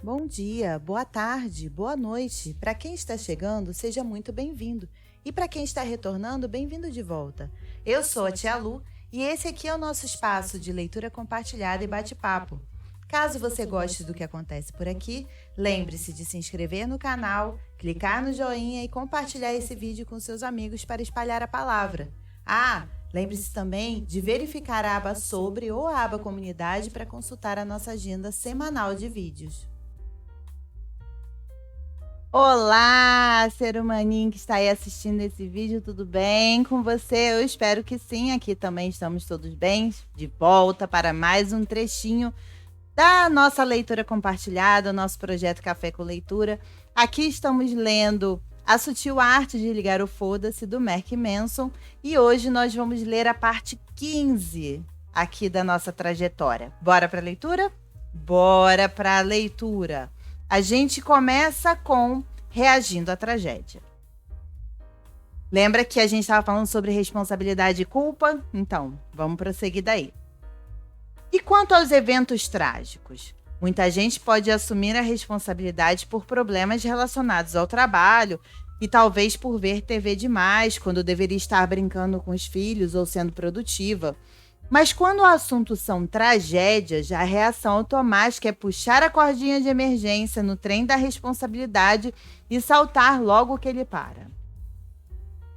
Bom dia, boa tarde, boa noite. Para quem está chegando, seja muito bem-vindo. E para quem está retornando, bem-vindo de volta. Eu sou a Tia Lu e esse aqui é o nosso espaço de leitura compartilhada e bate-papo. Caso você goste do que acontece por aqui, lembre-se de se inscrever no canal, clicar no joinha e compartilhar esse vídeo com seus amigos para espalhar a palavra. Lembre-se também de verificar a aba sobre ou a aba comunidade para consultar a nossa agenda semanal de vídeos. Olá, ser humaninho que está aí assistindo esse vídeo, tudo bem com você? Eu espero que sim, aqui também estamos todos bem, de volta para mais um trechinho da nossa leitura compartilhada, nosso projeto Café com Leitura. Aqui estamos lendo A Sutil Arte de Ligar o Foda-se, do Mark Manson, e hoje nós vamos ler a parte 15 aqui da nossa trajetória. Bora para a leitura? Bora para a leitura! A gente começa com reagindo à tragédia. Lembra que a gente estava falando sobre responsabilidade e culpa? Então, vamos prosseguir daí. E quanto aos eventos trágicos? Muita gente pode assumir a responsabilidade por problemas relacionados ao trabalho e talvez por ver TV demais, quando deveria estar brincando com os filhos ou sendo produtiva. Mas quando o assunto são tragédias, a reação automática é puxar a cordinha de emergência no trem da responsabilidade e saltar logo que ele para.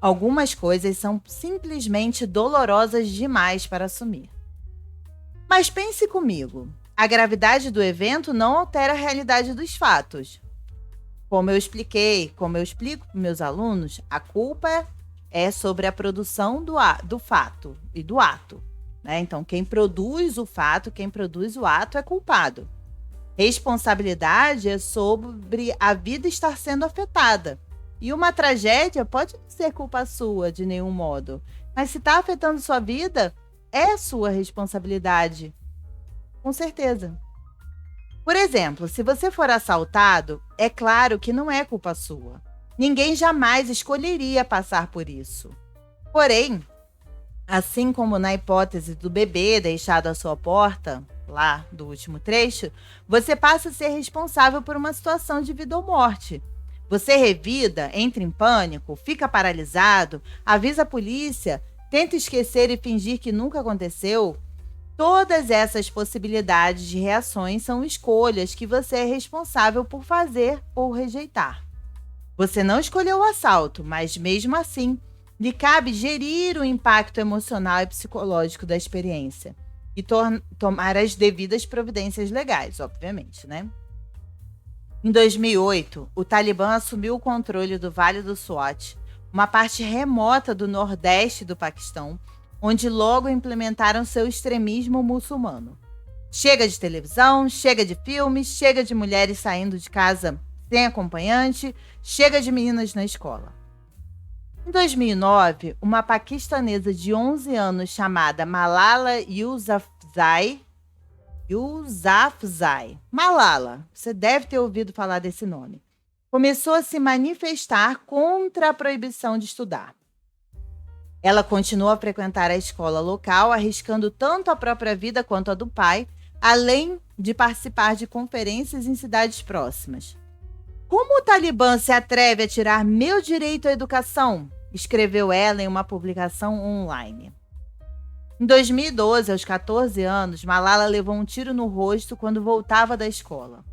Algumas coisas são simplesmente dolorosas demais para assumir. Mas pense comigo, a gravidade do evento não altera a realidade dos fatos. Como eu explico para meus alunos, a culpa é sobre a produção do fato e do ato. Então, quem produz o fato, quem produz o ato é culpado. Responsabilidade é sobre a vida estar sendo afetada. E uma tragédia pode não ser culpa sua de nenhum modo, mas se está afetando sua vida, é sua responsabilidade. Com certeza. Por exemplo, se você for assaltado, é claro que não é culpa sua. Ninguém jamais escolheria passar por isso. Porém, assim como na hipótese do bebê deixado à sua porta, lá do último trecho, você passa a ser responsável por uma situação de vida ou morte. Você revida, entra em pânico, fica paralisado, avisa a polícia, tenta esquecer e fingir que nunca aconteceu. Todas essas possibilidades de reações são escolhas que você é responsável por fazer ou rejeitar. Você não escolheu o assalto, mas mesmo assim, lhe cabe gerir o impacto emocional e psicológico da experiência e tomar as devidas providências legais, obviamente, né? Em 2008, o Talibã assumiu o controle do Vale do Swat, uma parte remota do nordeste do Paquistão, onde logo implementaram seu extremismo muçulmano. Chega de televisão, chega de filmes, chega de mulheres saindo de casa sem acompanhante, chega de meninas na escola. Em 2009, uma paquistanesa de 11 anos chamada Malala Yousafzai, Malala, você deve ter ouvido falar desse nome, começou a se manifestar contra a proibição de estudar. Ela continuou a frequentar a escola local, arriscando tanto a própria vida quanto a do pai, além de participar de conferências em cidades próximas. Como o Talibã se atreve a tirar meu direito à educação? Escreveu ela em uma publicação online. Em 2012, aos 14 anos, Malala levou um tiro no rosto quando voltava da escola.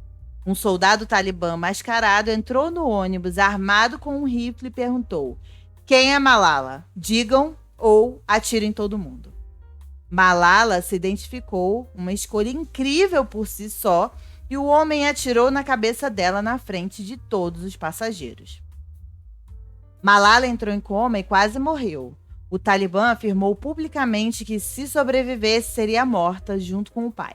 Um soldado talibã mascarado entrou no ônibus armado com um rifle e perguntou: "Quem é Malala? Digam ou atirem todo mundo." Malala se identificou, uma escolha incrível por si só, e o homem atirou na cabeça dela na frente de todos os passageiros. Malala entrou em coma e quase morreu. O Talibã afirmou publicamente que, se sobrevivesse, seria morta junto com o pai.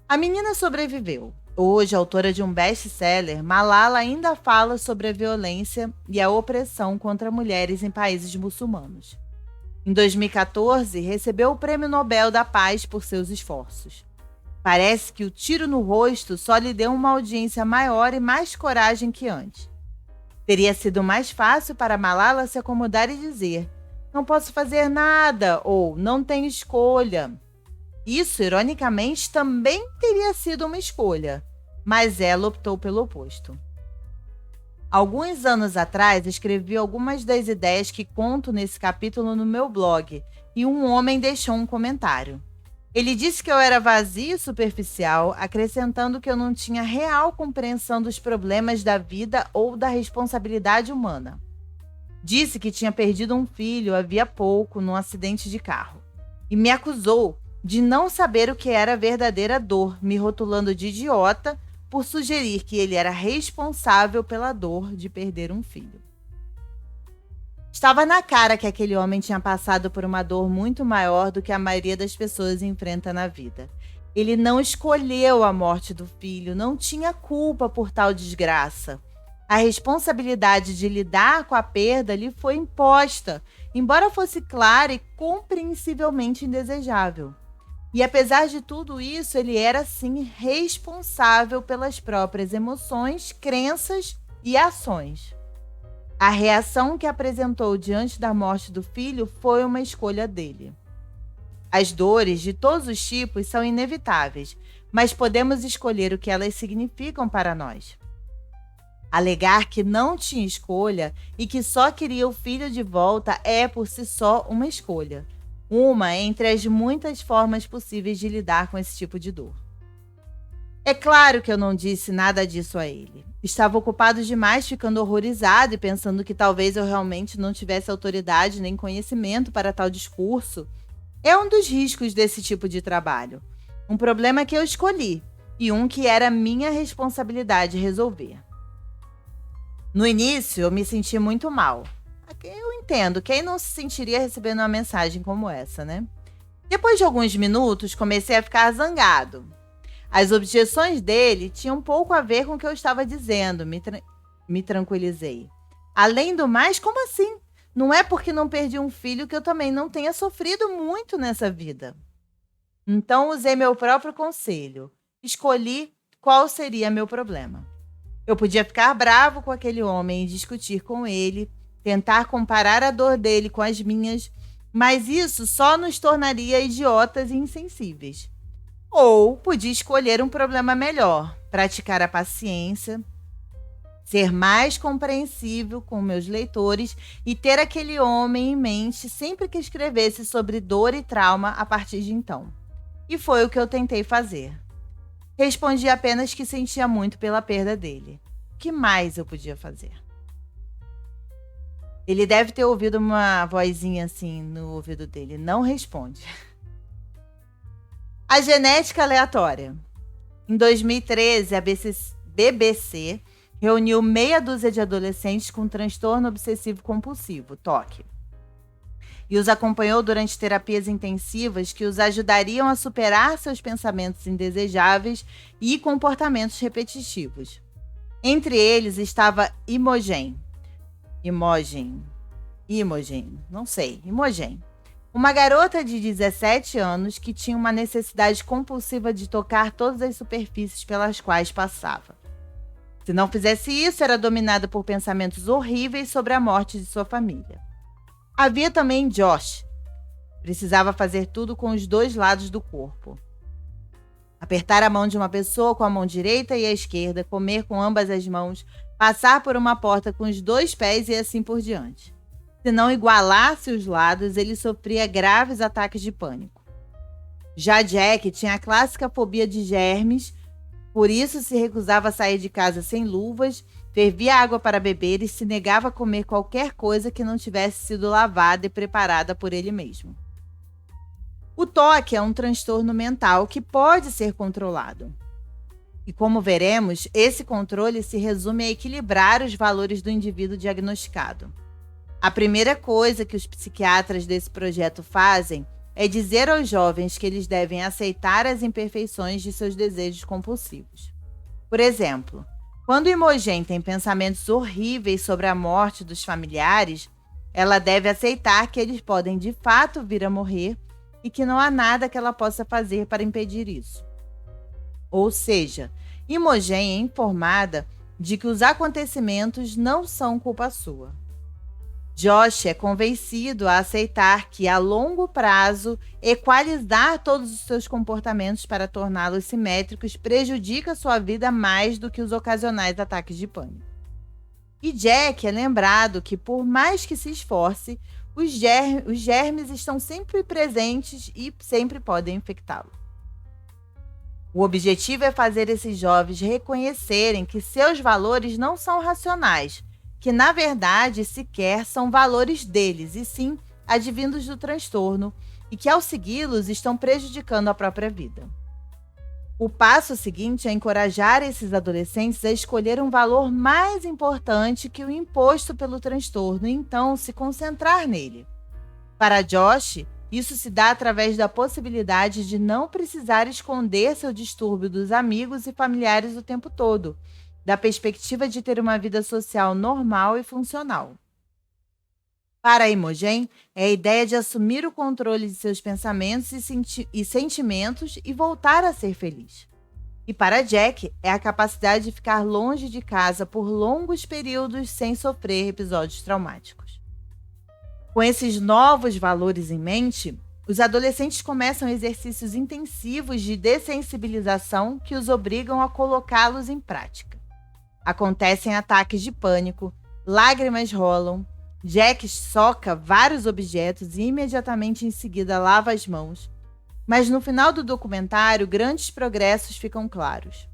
A menina sobreviveu. Hoje, autora de um best-seller, Malala ainda fala sobre a violência e a opressão contra mulheres em países muçulmanos. Em 2014, recebeu o Prêmio Nobel da Paz por seus esforços. Parece que o tiro no rosto só lhe deu uma audiência maior e mais coragem que antes. Teria sido mais fácil para Malala se acomodar e dizer: "Não posso fazer nada" ou "não tenho escolha". Isso, ironicamente, também teria sido uma escolha. mas ela optou pelo oposto. Alguns anos atrás, escrevi algumas das ideias que conto nesse capítulo no meu blog, e um homem deixou um comentário. Ele disse que eu era vazio e superficial, acrescentando que eu não tinha real compreensão dos problemas da vida ou da responsabilidade humana. Disse que tinha perdido um filho havia pouco num acidente de carro e me acusou de não saber o que era verdadeira dor, me rotulando de idiota por sugerir que ele era responsável pela dor de perder um filho. Estava na cara que aquele homem tinha passado por uma dor muito maior do que a maioria das pessoas enfrenta na vida. Ele não escolheu a morte do filho, não tinha culpa por tal desgraça. A responsabilidade de lidar com a perda lhe foi imposta, embora fosse clara e compreensivelmente indesejável. E apesar de tudo isso, ele era sim responsável pelas próprias emoções, crenças e ações. A reação que apresentou diante da morte do filho foi uma escolha dele. As dores de todos os tipos são inevitáveis, mas podemos escolher o que elas significam para nós. Alegar que não tinha escolha e que só queria o filho de volta é, por si só, uma escolha. Uma entre as muitas formas possíveis de lidar com esse tipo de dor. É claro que eu não disse nada disso a ele. Estava ocupado demais, ficando horrorizado e pensando que talvez eu realmente não tivesse autoridade nem conhecimento para tal discurso. É um dos riscos desse tipo de trabalho. Um problema que eu escolhi e um que era minha responsabilidade resolver. No início, eu me senti muito mal. Eu entendo, quem não se sentiria recebendo uma mensagem como essa, né? Depois de alguns minutos, comecei a ficar zangado. As objeções dele tinham pouco a ver com o que eu estava dizendo, me tranquilizei. Além do mais, como assim? Não é porque não perdi um filho que eu também não tenha sofrido muito nessa vida. Então, usei meu próprio conselho. Escolhi qual seria meu problema. Eu podia ficar bravo com aquele homem e discutir com ele, tentar comparar a dor dele com as minhas, mas isso só nos tornaria idiotas e insensíveis. Ou podia escolher um problema melhor, praticar a paciência, ser mais compreensível com meus leitores e ter aquele homem em mente sempre que escrevesse sobre dor e trauma a partir de então. E foi o que eu tentei fazer. Respondi apenas que sentia muito pela perda dele. O que mais eu podia fazer? Ele deve ter ouvido uma vozinha assim no ouvido dele. Não responde. A genética aleatória. Em 2013, a BBC reuniu meia dúzia de adolescentes com transtorno obsessivo-compulsivo, TOC, e os acompanhou durante terapias intensivas que os ajudariam a superar seus pensamentos indesejáveis e comportamentos repetitivos. Entre eles estava Imogen, uma garota de 17 anos que tinha uma necessidade compulsiva de tocar todas as superfícies pelas quais passava. Se não fizesse isso, era dominada por pensamentos horríveis sobre a morte de sua família. Havia também Josh. Precisava fazer tudo com os dois lados do corpo. Apertar a mão de uma pessoa com a mão direita e a esquerda, comer com ambas as mãos, passar por uma porta com os dois pés e assim por diante. Se não igualasse os lados, ele sofria graves ataques de pânico. Já Jack tinha a clássica fobia de germes, por isso se recusava a sair de casa sem luvas, fervia água para beber e se negava a comer qualquer coisa que não tivesse sido lavada e preparada por ele mesmo. O TOC é um transtorno mental que pode ser controlado. E como veremos, esse controle se resume a equilibrar os valores do indivíduo diagnosticado. A primeira coisa que os psiquiatras desse projeto fazem é dizer aos jovens que eles devem aceitar as imperfeições de seus desejos compulsivos. Por exemplo, quando Imogen tem pensamentos horríveis sobre a morte dos familiares, ela deve aceitar que eles podem de fato vir a morrer e que não há nada que ela possa fazer para impedir isso. Ou seja, Imogen é informada de que os acontecimentos não são culpa sua. Josh é convencido a aceitar que, a longo prazo, equalizar todos os seus comportamentos para torná-los simétricos prejudica sua vida mais do que os ocasionais ataques de pânico. E Jack é lembrado que, por mais que se esforce, os germes estão sempre presentes e sempre podem infectá-lo. O objetivo é fazer esses jovens reconhecerem que seus valores não são racionais, que na verdade sequer são valores deles, e sim advindos do transtorno, e que ao segui-los estão prejudicando a própria vida. O passo seguinte é encorajar esses adolescentes a escolher um valor mais importante que o imposto pelo transtorno e então se concentrar nele. Para Josh, isso se dá através da possibilidade de não precisar esconder seu distúrbio dos amigos e familiares o tempo todo, da perspectiva de ter uma vida social normal e funcional. Para Imogen, é a ideia de assumir o controle de seus pensamentos e sentimentos e voltar a ser feliz. E para Jack, é a capacidade de ficar longe de casa por longos períodos sem sofrer episódios traumáticos. Com esses novos valores em mente, os adolescentes começam exercícios intensivos de dessensibilização que os obrigam a colocá-los em prática. Acontecem ataques de pânico, lágrimas rolam, Jack soca vários objetos e imediatamente em seguida lava as mãos. Mas no final do documentário, grandes progressos ficam claros.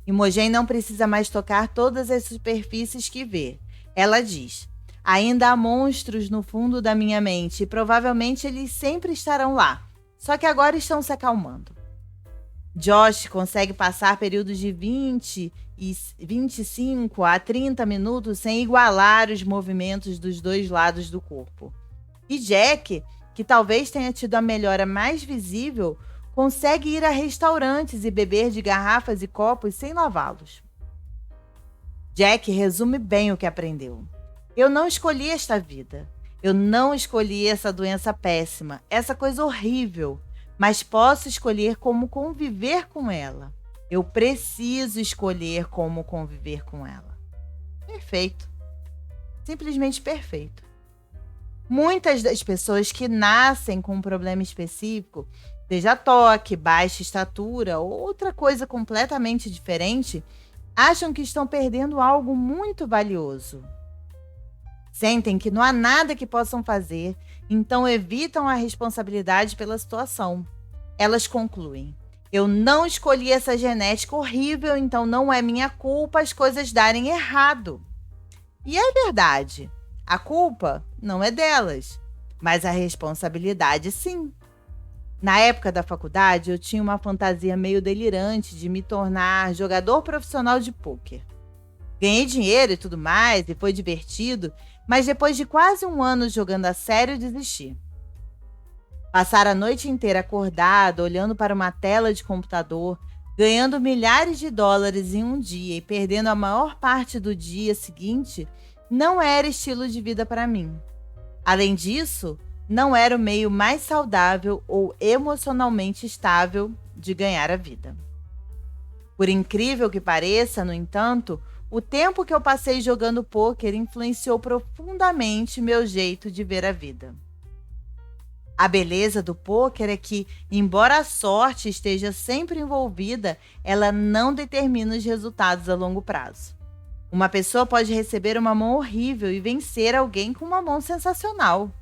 Imogen não precisa mais tocar todas as superfícies que vê. Ela diz: ainda há monstros no fundo da minha mente e provavelmente eles sempre estarão lá, só que agora estão se acalmando. Josh consegue passar períodos de 20 e 25 a 30 minutos sem igualar os movimentos dos dois lados do corpo. E Jack, que talvez tenha tido a melhora mais visível, consegue ir a restaurantes e beber de garrafas e copos sem lavá-los. Jack resume bem o que aprendeu. Eu não escolhi esta vida. Eu não escolhi essa doença péssima, essa coisa horrível, mas posso escolher como conviver com ela. Eu preciso escolher como conviver com ela. Perfeito. Simplesmente perfeito. Muitas das pessoas que nascem com um problema específico, seja toque, baixa estatura ou outra coisa completamente diferente, acham que estão perdendo algo muito valioso. Sentem que não há nada que possam fazer, então evitam a responsabilidade pela situação. Elas concluem: eu não escolhi essa genética horrível, então não é minha culpa as coisas darem errado. E é verdade, a culpa não é delas, mas a responsabilidade sim. Na época da faculdade, eu tinha uma fantasia meio delirante de me tornar jogador profissional de pôquer. Ganhei dinheiro e tudo mais, e foi divertido, mas depois de quase um ano jogando a sério, desisti. Passar a noite inteira acordado, olhando para uma tela de computador, ganhando milhares de dólares em um dia e perdendo a maior parte do dia seguinte, não era estilo de vida para mim. Além disso, não era o meio mais saudável ou emocionalmente estável de ganhar a vida. Por incrível que pareça, no entanto, o tempo que eu passei jogando pôquer influenciou profundamente meu jeito de ver a vida. A beleza do pôquer é que, embora a sorte esteja sempre envolvida, ela não determina os resultados a longo prazo. Uma pessoa pode receber uma mão horrível e vencer alguém com uma mão sensacional.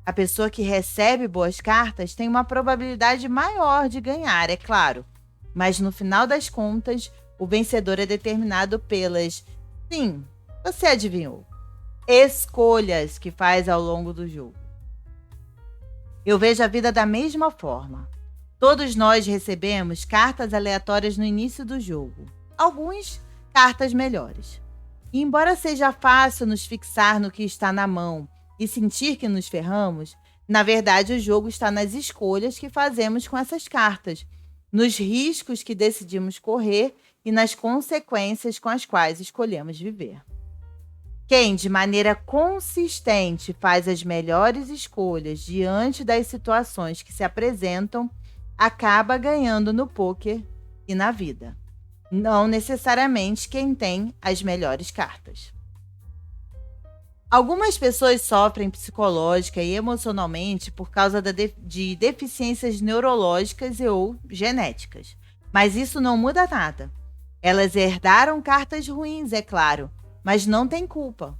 A pessoa que recebe boas cartas tem uma probabilidade maior de ganhar, é claro, mas no final das contas, o vencedor é determinado pelas, sim, você adivinhou, escolhas que faz ao longo do jogo. Eu vejo a vida da mesma forma. Todos nós recebemos cartas aleatórias no início do jogo. Alguns, cartas melhores. E embora seja fácil nos fixar no que está na mão e sentir que nos ferramos, na verdade o jogo está nas escolhas que fazemos com essas cartas, nos riscos que decidimos correr e nas consequências com as quais escolhemos viver. Quem, de maneira consistente, faz as melhores escolhas diante das situações que se apresentam, acaba ganhando no pôquer e na vida. Não necessariamente quem tem as melhores cartas. Algumas pessoas sofrem psicológica e emocionalmente por causa de deficiências neurológicas e ou genéticas. Mas isso não muda nada. Elas herdaram cartas ruins, é claro, mas não têm culpa.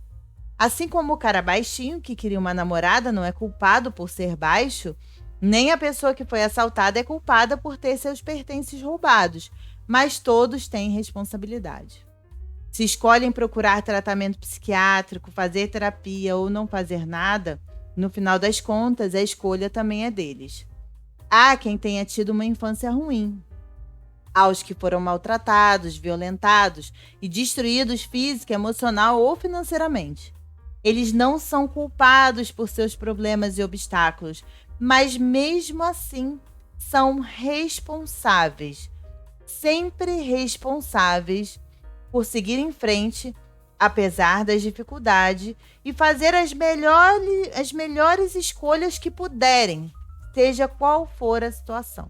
Assim como o cara baixinho que queria uma namorada não é culpado por ser baixo, nem a pessoa que foi assaltada é culpada por ter seus pertences roubados, mas todos têm responsabilidade. Se escolhem procurar tratamento psiquiátrico, fazer terapia ou não fazer nada, no final das contas, a escolha também é deles. Há quem tenha tido uma infância ruim. Há os que foram maltratados, violentados e destruídos física, emocional ou financeiramente. Eles não são culpados por seus problemas e obstáculos, mas mesmo assim são responsáveis, sempre responsáveis por seguir em frente, apesar das dificuldades, e fazer as melhores escolhas que puderem, seja qual for a situação.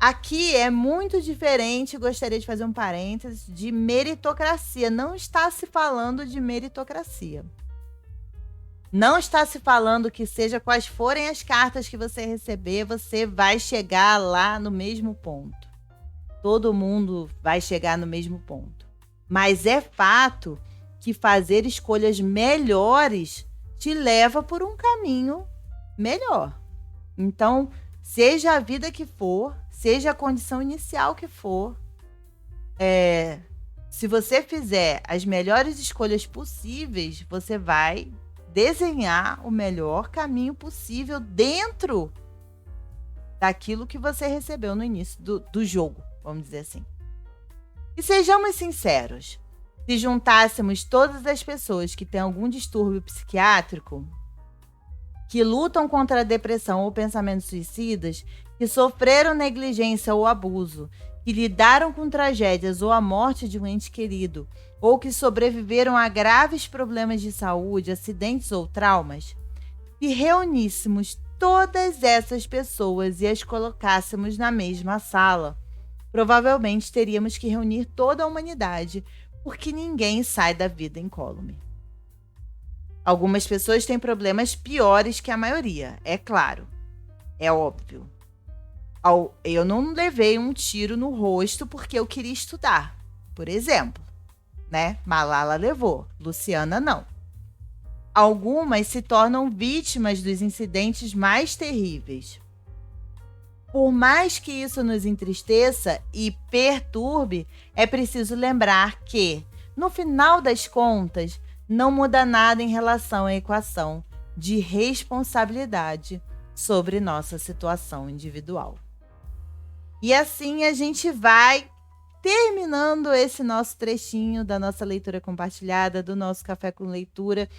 Aqui é muito diferente, gostaria de fazer um parênteses, de meritocracia. Não está se falando de meritocracia. Não está se falando que seja quais forem as cartas que você receber, você vai chegar lá no mesmo ponto. Todo mundo vai chegar no mesmo ponto. Mas é fato que fazer escolhas melhores te leva por um caminho melhor. Então, seja a vida que for, seja a condição inicial que for, se você fizer as melhores escolhas possíveis, você vai desenhar o melhor caminho possível dentro daquilo que você recebeu no início do jogo, vamos dizer assim. E sejamos sinceros, se juntássemos todas as pessoas que têm algum distúrbio psiquiátrico, que lutam contra a depressão ou pensamentos suicidas, que sofreram negligência ou abuso, que lidaram com tragédias ou a morte de um ente querido, ou que sobreviveram a graves problemas de saúde, acidentes ou traumas, se reuníssemos todas essas pessoas e as colocássemos na mesma sala, provavelmente teríamos que reunir toda a humanidade, porque ninguém sai da vida incólume. Algumas pessoas têm problemas piores que a maioria, é claro, é óbvio. Eu não levei um tiro no rosto porque eu queria estudar, por exemplo, né? Malala levou, Luciana não. Algumas se tornam vítimas dos incidentes mais terríveis. Por mais que isso nos entristeça e perturbe, é preciso lembrar que, no final das contas, não muda nada em relação à equação de responsabilidade sobre nossa situação individual. E assim a gente vai terminando esse nosso trechinho da nossa leitura compartilhada, do nosso Café com Leitura.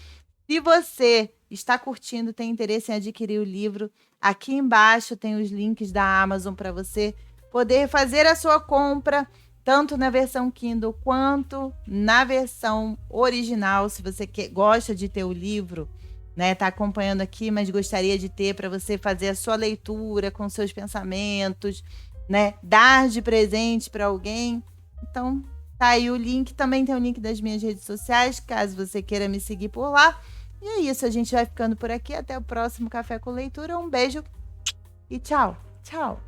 Se você está curtindo, tem interesse em adquirir o livro, aqui embaixo tem os links da Amazon para você poder fazer a sua compra, tanto na versão Kindle quanto na versão original. Se você gosta de ter o livro, né, tá acompanhando aqui, mas gostaria de ter para você fazer a sua leitura com seus pensamentos, né, dar de presente para alguém. Então, tá aí o link. Também tem o link das minhas redes sociais, caso você queira me seguir por lá. E é isso, a gente vai ficando por aqui. Até o próximo Café com Leitura. Um beijo e tchau. Tchau.